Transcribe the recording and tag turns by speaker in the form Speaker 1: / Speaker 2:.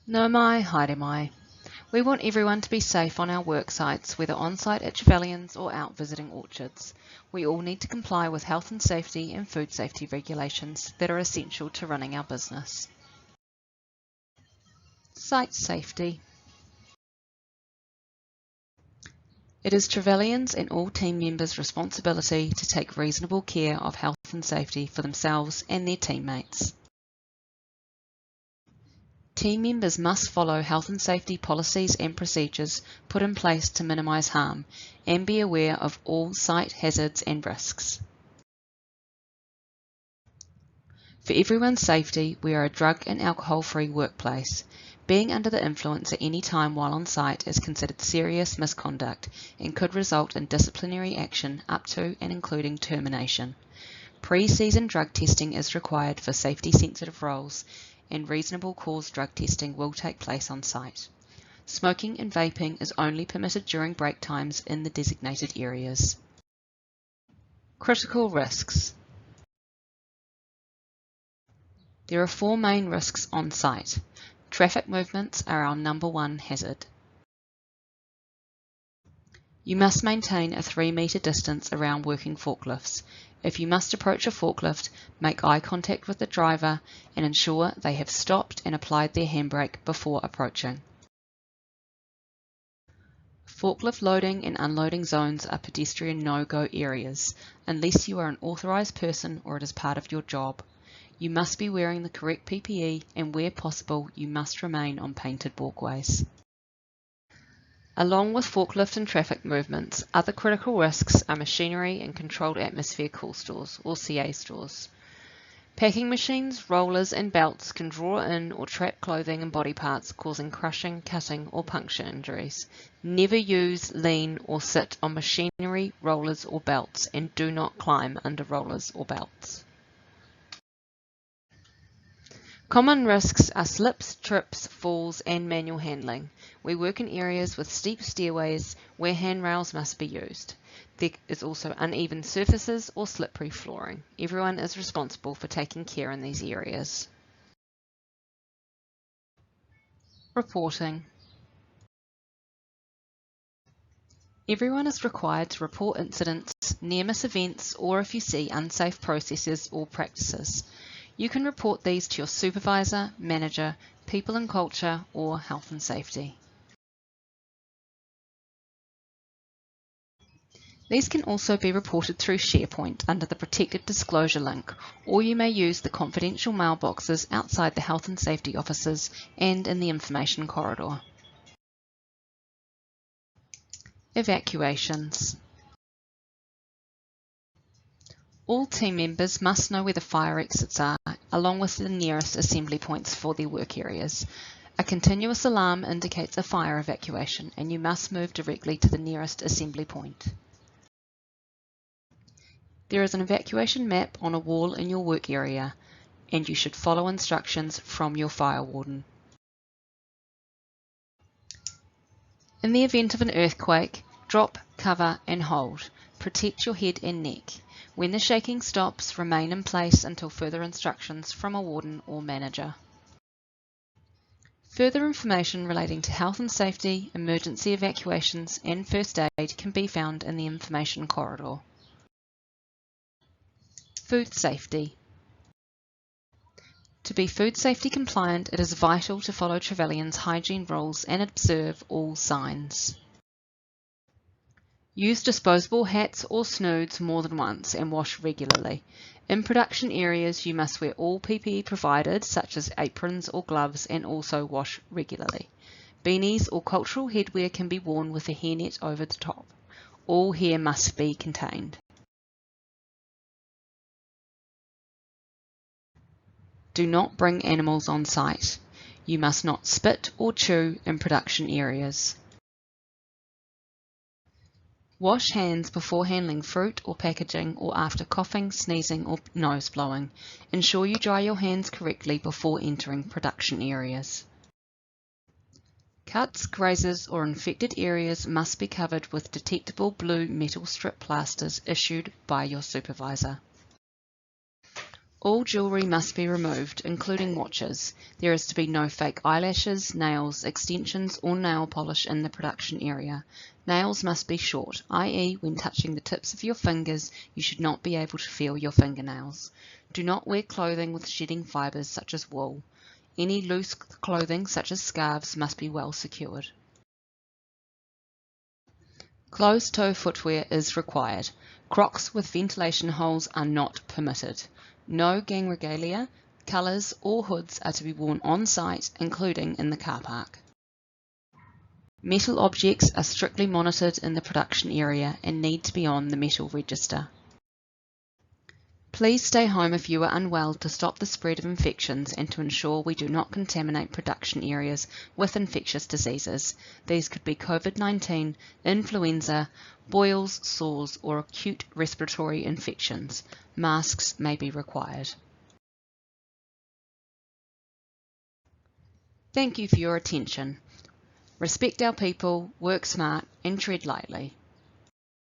Speaker 1: No mai, haere mai. We want everyone to be safe on our work sites, whether on-site at Trevelyan's or out visiting orchards. We all need to comply with health and safety and food safety regulations that are essential to running our business. Site safety. It is Trevelyan's and all team members' responsibility to take reasonable care of health and safety for themselves and their teammates. Team members must follow health and safety policies and procedures put in place to minimise harm and be aware of all site hazards and risks. For everyone's safety, we are a drug and alcohol-free workplace. Being under the influence at any time while on site is considered serious misconduct and could result in disciplinary action up to and including termination. Pre-season drug testing is required for safety-sensitive roles, and reasonable cause drug testing will take place on site. Smoking and vaping is only permitted during break times in the designated areas. Critical risks. There are 4 main risks on site. Traffic movements are our #1 hazard. You must maintain a 3-metre distance around working forklifts. If you must approach a forklift, make eye contact with the driver and ensure they have stopped and applied their handbrake before approaching. Forklift loading and unloading zones are pedestrian no-go areas, unless you are an authorised person or it is part of your job. You must be wearing the correct PPE and where possible you must remain on painted walkways. Along with forklift and traffic movements, other critical risks are machinery and controlled atmosphere cool stores, or CA stores. Packing machines, rollers and belts can draw in or trap clothing and body parts, causing crushing, cutting or puncture injuries. Never use, lean or sit on machinery, rollers or belts, and do not climb under rollers or belts. Common risks are slips, trips, falls and manual handling. We work in areas with steep stairways where handrails must be used. There is also uneven surfaces or slippery flooring. Everyone is responsible for taking care in these areas. Reporting. Everyone is required to report incidents, near-miss events, or if you see unsafe processes or practices. You can report these to your supervisor, manager, people and culture, or health and safety. These can also be reported through SharePoint under the Protected Disclosure link, or you may use the confidential mailboxes outside the health and safety offices and in the information corridor. Evacuations. All team members must know where the fire exits are, along with the nearest assembly points for their work areas. A continuous alarm indicates a fire evacuation, and you must move directly to the nearest assembly point. There is an evacuation map on a wall in your work area, and you should follow instructions from your fire warden. In the event of an earthquake, drop, cover and hold. Protect your head and neck. When the shaking stops, remain in place until further instructions from a warden or manager. Further information relating to health and safety, emergency evacuations and first aid can be found in the information corridor. Food safety. To be food safety compliant, it is vital to follow Trevelyan's hygiene rules and observe all signs. Use disposable hats or snoods more than once and wash regularly. In production areas, you must wear all PPE provided, such as aprons or gloves, and also wash regularly. Beanies or cultural headwear can be worn with a hairnet over the top. All hair must be contained. Do not bring animals on site. You must not spit or chew in production areas. Wash hands before handling fruit or packaging or after coughing, sneezing or nose blowing. Ensure you dry your hands correctly before entering production areas. Cuts, grazes or infected areas must be covered with detectable blue metal strip plasters issued by your supervisor. All jewellery must be removed, including watches. There is to be no fake eyelashes, nails, extensions or nail polish in the production area. Nails must be short, i.e. when touching the tips of your fingers, you should not be able to feel your fingernails. Do not wear clothing with shedding fibres such as wool. Any loose clothing such as scarves must be well secured. Closed-toe footwear is required. Crocs with ventilation holes are not permitted. No gang regalia, colours or hoods are to be worn on site, including in the car park. Metal objects are strictly monitored in the production area and need to be on the metal register. Please stay home if you are unwell to stop the spread of infections and to ensure we do not contaminate production areas with infectious diseases. These could be COVID-19, influenza, boils, sores, or acute respiratory infections. Masks may be required. Thank you for your attention. Respect our people, work smart, and tread lightly.